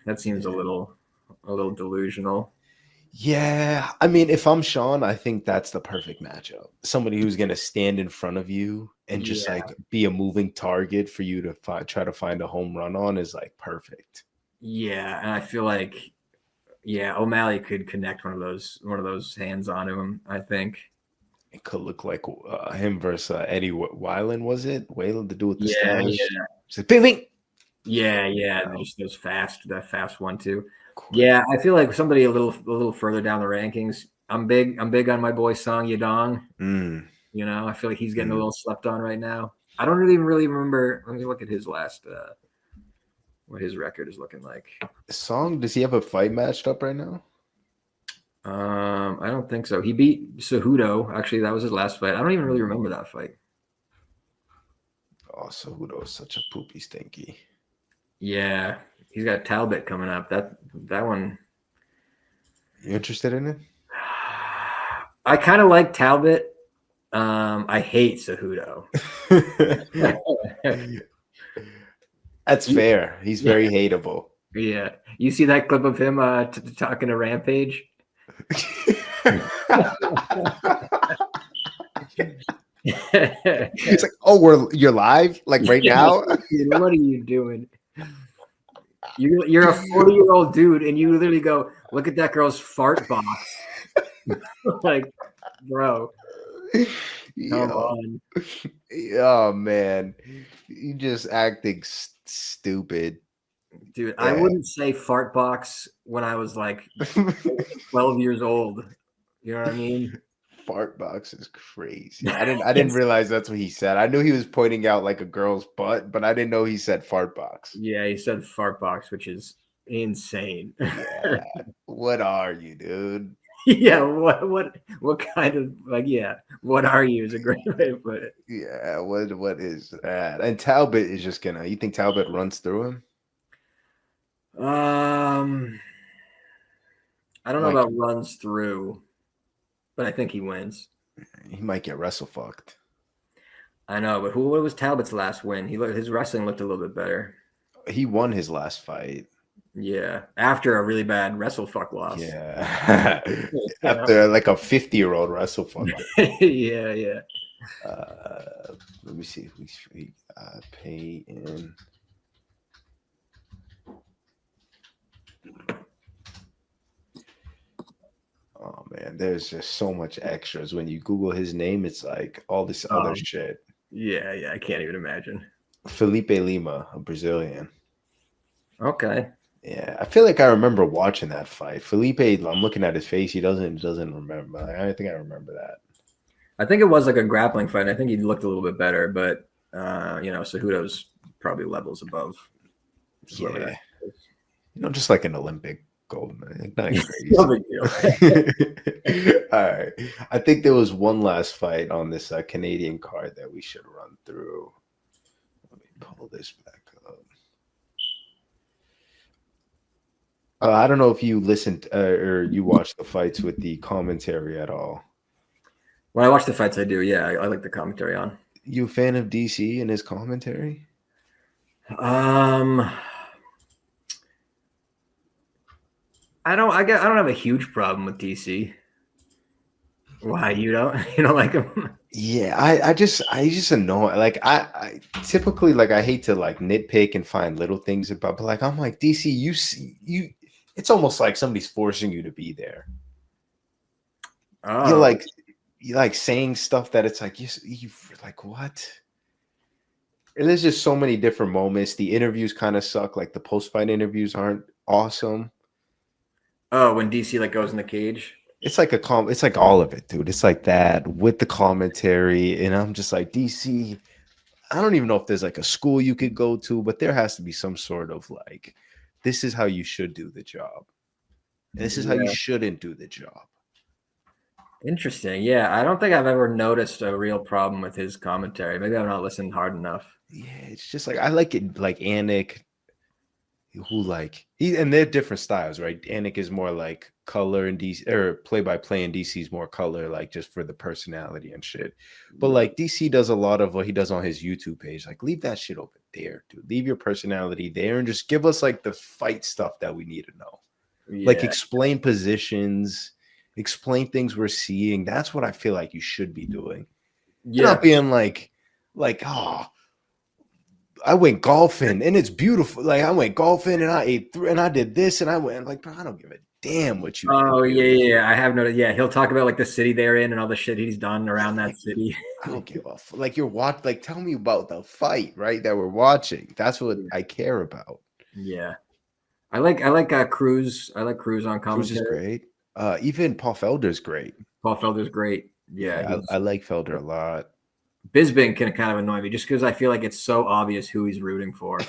That seems a little delusional. Yeah, I mean, if I'm Sean, I think that's the perfect matchup. Somebody who's going to stand in front of you and just like be a moving target for you to try to find a home run on is like perfect. Yeah, and I feel like O'Malley could connect one of those hands onto him. I think it could look like him versus Eddie Weiland. Was it Weiland to do with the stars? Yeah. Just bing, bing. Yeah. Just that fast one too. Yeah, I feel like somebody a little further down the rankings. I'm big on my boy Song Yadong. You know, I feel like he's getting a little slept on right now. I don't really remember. Let me look at his last what his record is looking like. Song, does he have a fight matched up right now? I don't think so. He beat Cejudo. Actually, that was his last fight. I don't even really remember that fight. Oh, Cejudo is such a poopy stinky. Yeah, he's got Talbot coming up. That one. You interested in it? I kind of like Talbot. I hate Cejudo. That's fair. He's very hateable. Yeah, you see that clip of him talking to Rampage? He's like, "Oh, you're live, like right now." Dude, what are you doing? You're a 40-year-old dude, and you literally go, "Look at that girl's fart box." Like, bro, come on. Oh man, you just acting stupid, dude. Yeah. I wouldn't say fart box when I was like 12 years old. You know what I mean? Fart box is crazy. I didn't realize that's what he said. I knew he was pointing out like a girl's butt, but I didn't know he said fart box. Yeah, he said fart box, which is insane. Yeah. What are you, dude? Yeah, what kind of like what are you is a great way to put it. Yeah, what is that? And Talbot is just gonna, you think Talbot runs through him? I don't know about runs through, but I think he wins. He might get wrestle fucked. I know, but what was Talbot's last win? His wrestling looked a little bit better. He won his last fight. Yeah, after a really bad wrestle fuck loss. Yeah, after like a 50-year-old wrestle fuck. Yeah. Let me see if we pay in. Oh man, there's just so much extras. When you Google his name, it's like all this other shit. Yeah, I can't even imagine. Felipe Lima, a Brazilian. Okay. Yeah, I feel like I remember watching that fight. Felipe, I'm looking at his face. He doesn't remember. I think I remember that. I think it was like a grappling fight. I think he looked a little bit better, but Cejudo's probably levels above. Yeah, just like an Olympic gold medal. Like, not crazy. No big deal. All right, I think there was one last fight on this Canadian card that we should run through. Let me pull this back up. I don't know if you listened or you watched the fights with the commentary at all. When I watch the fights, I do. Yeah, I like the commentary on. You a fan of DC and his commentary? I don't have a huge problem with DC. Why you don't like him? Yeah, I just annoy. Like I typically, like, I hate to like nitpick and find little things about, but like I'm like, DC, you. It's almost like somebody's forcing you to be there. Oh. You like saying stuff that it's like you like what? And there's just so many different moments. The interviews kind of suck. Like the post-fight interviews aren't awesome. Oh, when DC like goes in the cage. It's like it's like all of it, dude. It's like that with the commentary, and I'm just like, DC, I don't even know if there's like a school you could go to, but there has to be some sort of like, this is how you should do the job. And this is how you shouldn't do the job. Interesting. Yeah, I don't think I've ever noticed a real problem with his commentary. Maybe I've not listened hard enough. Yeah, it's just like I like it, like Anik, who like and they're different styles, right? Anik is more like color and DC, or play-by-play, and DC's more color, like just for the personality and shit. But like DC does a lot of what he does on his YouTube page. Like, leave that shit over there, dude. Leave your personality there and just give us like the fight stuff that we need to know. Yeah. Like, explain positions, explain things we're seeing. That's what I feel like you should be doing. Yeah. Not being like, oh, I went golfing and it's beautiful. Like, I went golfing and I ate and I did this and I went like, bro, I don't give a damn what you. Oh yeah. I have noticed. Yeah, he'll talk about like the city they're in and all the shit he's done around that city. I don't give a like you're watching. Like, tell me about the fight, right? That we're watching. That's what I care about. Yeah, I like Cruz. I like Cruz on commentary. Cruz is great. Even Paul Felder's great. Paul Felder's great. Yeah, I like Felder a lot. Bisping can kind of annoy me just because I feel like it's so obvious who he's rooting for.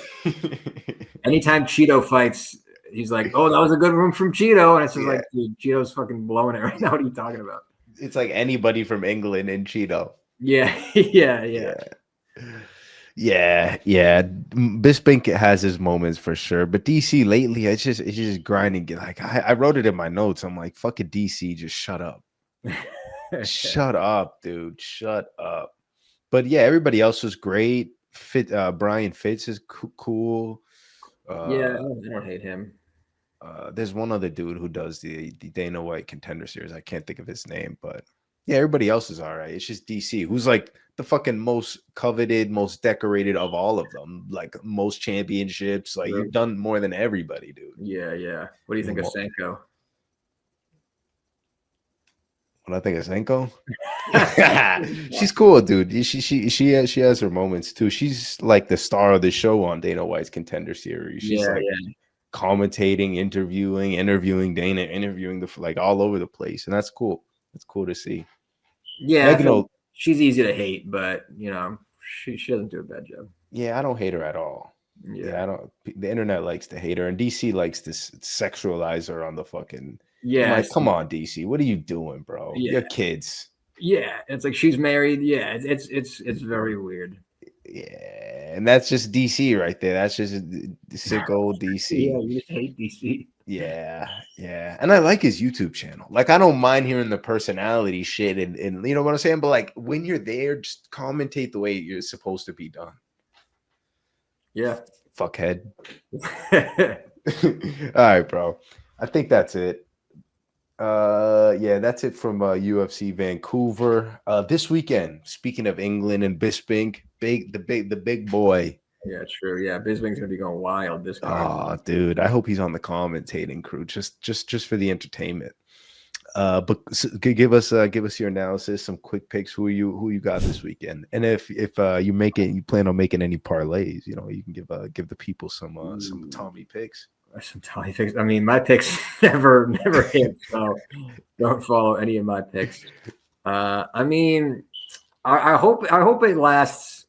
Anytime Cheeto fights, he's like, "Oh, that was a good one from Cheeto," and it's just like, dude, Cheeto's fucking blowing it right now. What are you talking about? It's like anybody from England in Cheeto. Yeah. Yeah, yeah. Bisping has his moments for sure, but DC lately, it's just grinding. Like I wrote it in my notes. I'm like, fucking DC, just shut up, shut up, dude, shut up. But yeah, everybody else was great. Brian Fitz is cool. Yeah, I Uh, don't hate him. there's one other dude who does the Dana White Contender Series. I can't think of his name, but yeah, everybody else is all right. It's just DC, who's like the fucking most coveted, most decorated of all of them. Like most championships. Like you've done more than everybody, dude. Yeah, yeah. What do you think of Senko? What I think of Senko? She's cool, dude. She has her moments too. She's like the star of the show on Dana White's Contender Series. She's Yeah, like yeah. commentating, interviewing Dana, interviewing the like all over the place, and that's cool. That's cool to see. Yeah, I feel Megano, like she's easy to hate, but she doesn't do a bad job. yeah, I don't hate her at all. Yeah, Yeah. I don't. The internet likes to hate her, and DC likes to sexualize her on the fucking. I'm Yeah, I like, come see. on, DC, what are you doing, bro? Yeah. You're kids. Yeah. It's like she's married. Yeah, it's very weird. Yeah, and that's just DC right there. That's just sick old Yeah, DC. you just hate DC. Yeah, yeah. And I like his YouTube channel. Like, I don't mind hearing the personality shit and you know what I'm saying? But like when you're there, just commentate the way you're supposed to be done. Yeah. Fuckhead. All right, bro. I think that's it. Yeah, that's it from UFC Vancouver. This weekend, speaking of England and Bisping, the big boy. Yeah, true. Yeah, Bisping's gonna be going wild this card. Oh, dude, I hope he's on the commentating crew just for the entertainment. But give us your analysis, some quick picks. Who you got this weekend? And if you plan on making any parlays, you can give the people some Tommy picks. Some Tommy picks. I mean, my picks never hit, so don't follow any of my picks. I mean, I hope it lasts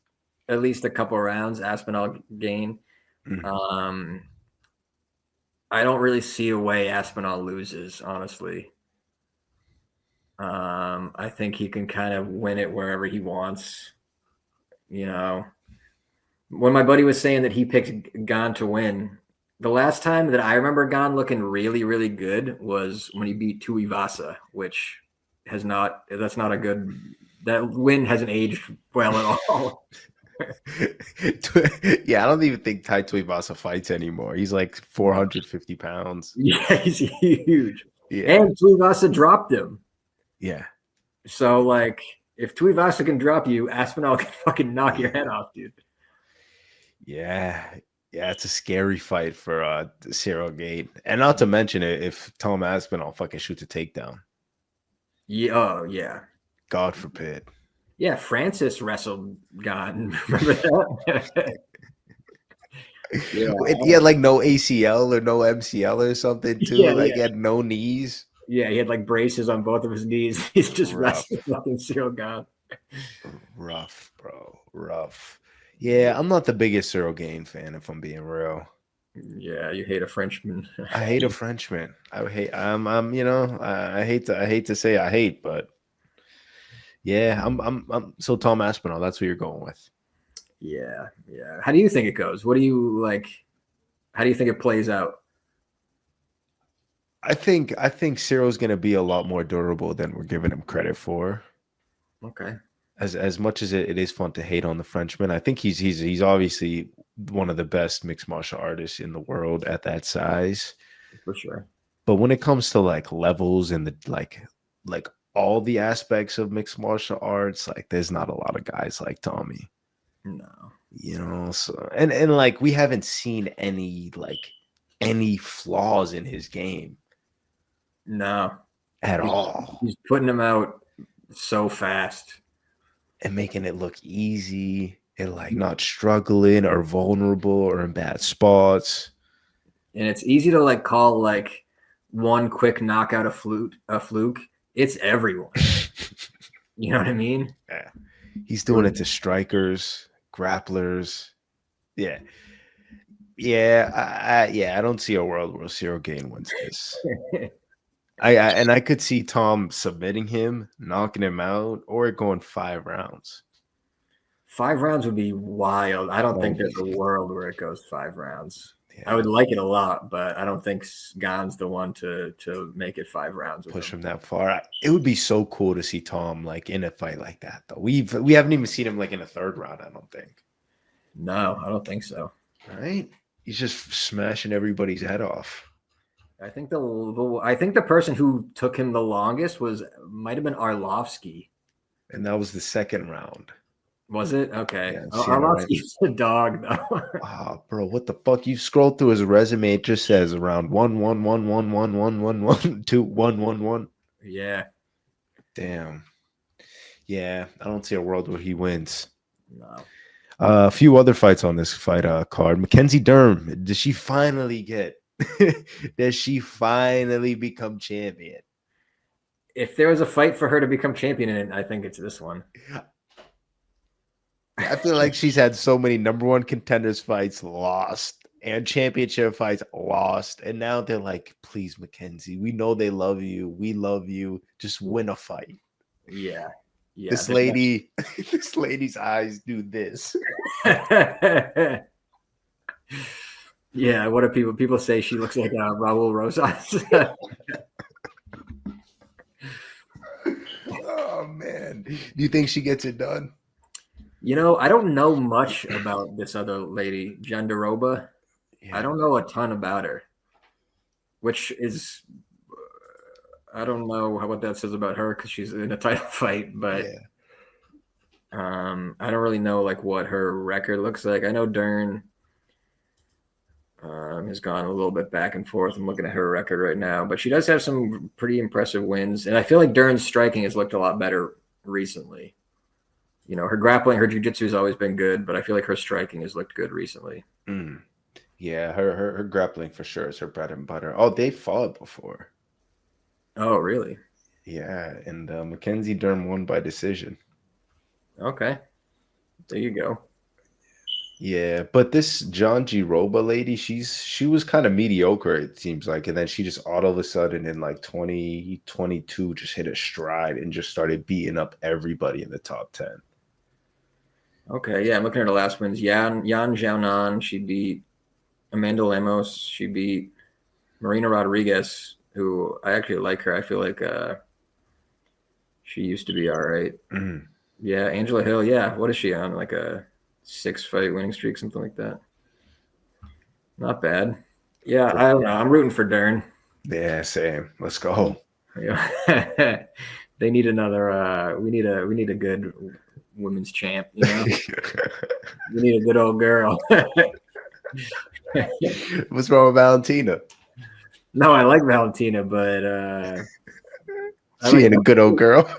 at least a couple of rounds. Aspinall gain. Mm. I don't really see a way Aspinall loses, honestly. I think he can kind of win it wherever he wants. When my buddy was saying that he picked Gon to win, the last time that I remember Gon looking really, really good was when he beat Tuivasa, which that's not a good. That win hasn't aged well at all. Yeah, I don't even think Tai Tuivasa fights anymore. He's like 450 pounds. Yeah, he's huge. Yeah. And Tuivasa dropped him. Yeah. So, like, if Tuivasa can drop you, Aspinall can fucking knock your head off, dude. Yeah. Yeah, it's a scary fight for Cyril Gate. And not to mention it, if Tom Aspinall fucking shoots a takedown. Yeah, oh, yeah. God forbid. Yeah, Francis wrestled Gon. Remember that? He had like no ACL or no MCL or something too. Yeah, He had no knees. Yeah, he had like braces on both of his knees. He's just wrestling fucking Cyril Gane. Rough, bro. Rough. Yeah, I'm not the biggest Cyril Gane fan, if I'm being real. Yeah, you hate a Frenchman. I hate a Frenchman. I hate to say I hate, but yeah, I'm so Tom Aspinall, that's who you're going with. Yeah. How do you think it goes? What do you like? How do you think it plays out? I think Cyril's going to be a lot more durable than we're giving him credit for. Okay. As much as it is fun to hate on the Frenchman, I think he's obviously one of the best mixed martial artists in the world at that size. For sure. But when it comes to like levels and the like all the aspects of mixed martial arts, like there's not a lot of guys like Tommy. No. So and like we haven't seen any flaws in his game. No. At all. He's putting him out so fast. And making it look easy and like not struggling or vulnerable or in bad spots. And it's easy to like call like one quick knockout a fluke. It's everyone. You know what I mean? Yeah. He's doing it to strikers, grapplers. Yeah. Yeah. I don't see a world where Cyril Gane wins this. I could see Tom submitting him, knocking him out, or going 5 rounds. 5 rounds would be wild. I don't think there's a world where it goes 5 rounds. Yeah. I would like it a lot, but I don't think Gon's the one to make it 5 rounds. Push him that far. It would be so cool to see Tom like in a fight like that, though. We haven't even seen him like in a 3rd round. I don't think. No, I don't think so. Right? He's just smashing everybody's head off. I think the person who took him the longest might have been Arlovsky, and that was the 2nd round. Was it? Okay. Yeah, Arlovsky's a dog, though. Oh, bro, what the fuck? You scroll through his resume, it just says around 1-1-1-1-1-1-1-1-2-1-1-1. Yeah. Damn. Yeah, I don't see a world where he wins. No. A few other fights on this fight card. Mackenzie Dern, does she finally become champion? If there was a fight for her to become champion in it, I think it's this one. I feel like she's had so many number 1 contenders fights lost and championship fights lost. And now they're like, please, Mackenzie, we know they love you. We love you. Just win a fight. Yeah. Yeah. This lady's eyes do this. Yeah. What do people say? She looks like Raul Rosas. Oh, man. Do you think she gets it done? I don't know much about this other lady, Jandiroba. Yeah. I don't know a ton about her, which is, I don't know what that says about her because she's in a title fight, but yeah. I don't really know like what her record looks like. I know Dern has gone a little bit back and forth. I'm looking at her record right now, but she does have some pretty impressive wins, and I feel like Dern's striking has looked a lot better recently. Her grappling, her jiu-jitsu has always been good, but I feel like her striking has looked good recently. Yeah, her grappling for sure is her bread and butter. Oh, they fought before. Oh, really? Yeah, and Mackenzie Dern won by decision. Okay. There you go. Yeah, but this Jandiroba lady, she was kind of mediocre, it seems like, and then she just all of a sudden in like 2022 just hit a stride and just started beating up everybody in the top 10. Okay, yeah, I'm looking at her last wins. Yan Xiaonan, she beat Amanda Lemos. She beat Marina Rodriguez, who I actually like her. I feel like she used to be all right. Mm-hmm. Yeah, Angela Hill. Yeah, what is she on? Like a 6-fight winning streak, something like that. Not bad. Yeah, I don't know. I'm rooting for Dern. Yeah, same. Let's go. Yeah. They need another. We need a good women's champ. We need a good old girl. What's wrong with Valentina? No, I like Valentina, but she ain't a good old girl.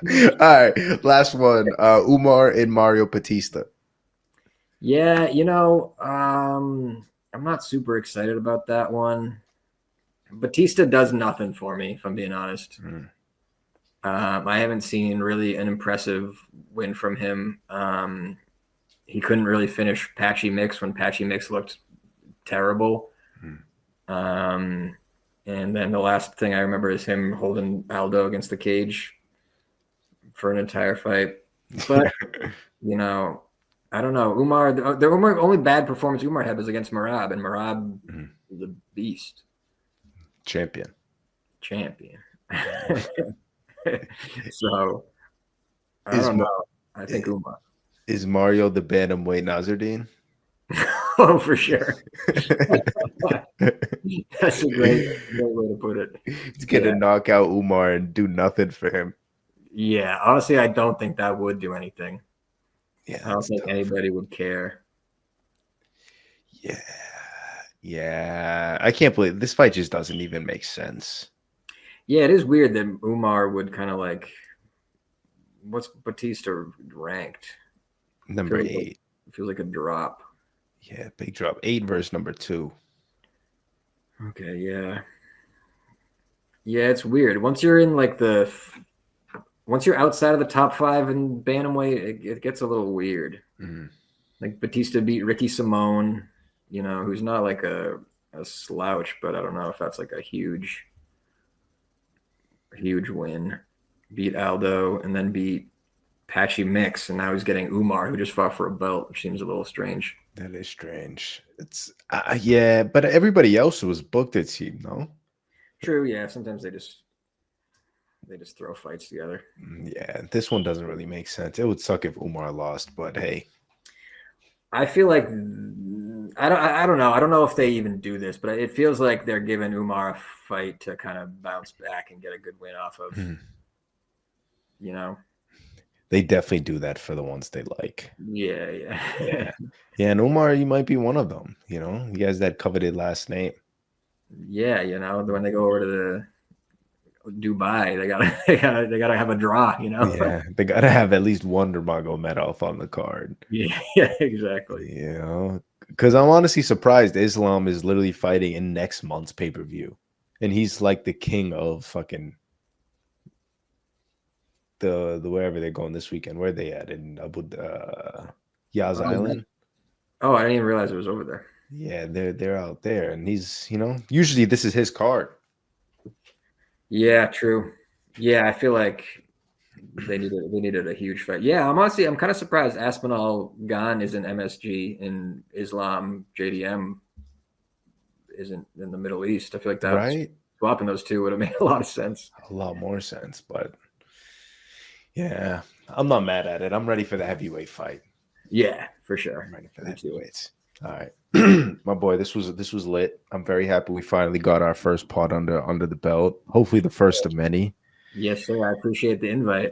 All right, last one. Umar and Mario Batista. Yeah, I'm not super excited about that one. Batista does nothing for me, if I'm being honest. I haven't seen really an impressive win from him. He couldn't really finish Patchy Mix when Patchy Mix looked terrible. And then the last thing I remember is him holding Aldo against the cage for an entire fight. But, I don't know. Umar, the only bad performance Umar had was against Merab, and Merab is a beast. Champion. So, I don't know. I think Umar. Is Mario the bantamweight Nasruddin? Oh, for sure. That's a great way to put it. He's going to knock out Umar and do nothing for him. Yeah, honestly, I don't think that would do anything. Yeah, I don't think anybody would care. Yeah. I can't believe this fight just doesn't even make sense. Yeah, it is weird that Umar would kind of like. What's Batista ranked? Number 8. It feels like a drop. Yeah, big drop. 8 versus number 2. Okay, yeah. Yeah, it's weird. Once you're outside of the top 5 in bantamweight, it gets a little weird. Like Batista beat Ricky Simone, who's not like a slouch, but I don't know if that's like a huge win. Beat Aldo and then beat patchy mix, and now he's getting Umar, who just fought for a belt, which seems a little strange. That is strange. It's yeah, but everybody else was booked, it seemed, no? True, yeah. Sometimes they just throw fights together. Yeah, this one doesn't really make sense. It would suck if Umar lost, but hey. I feel like I don't know. I don't know if they even do this, but it feels like they're giving Umar a fight to kind of bounce back and get a good win off of. You know, they definitely do that for the ones they like. Yeah. Yeah, and Umar, you might be one of them. You know, he has that coveted last name. Yeah, you know, when they go over to the Dubai, they gotta have a draw. You know, yeah, they gotta have at least one Nurmagomedov on the card. Yeah, exactly. You know, because I'm honestly surprised Islam is literally fighting in next month's pay-per-view, and he's like the king of fucking the wherever they're going this weekend. Where are they at in Yaz Island? Oh, I didn't even realize it was over there. Yeah, they're out there, and he's, you know, usually this is his card. Yeah, true. Yeah, I feel like they needed a huge fight. Yeah, I'm kind of surprised Aspinall Gan is in MSG and Islam JDM isn't in the Middle East. I feel like that right, swapping those two would have made a lot of sense. A lot more sense, but yeah, I'm not mad at it. I'm ready for the heavyweight fight. Yeah, for sure. I'm ready for the heavyweights. All right, my boy, this was lit. I'm very happy we finally got our first pod under the belt. Hopefully, the first of many. Yes, sir. I appreciate the invite.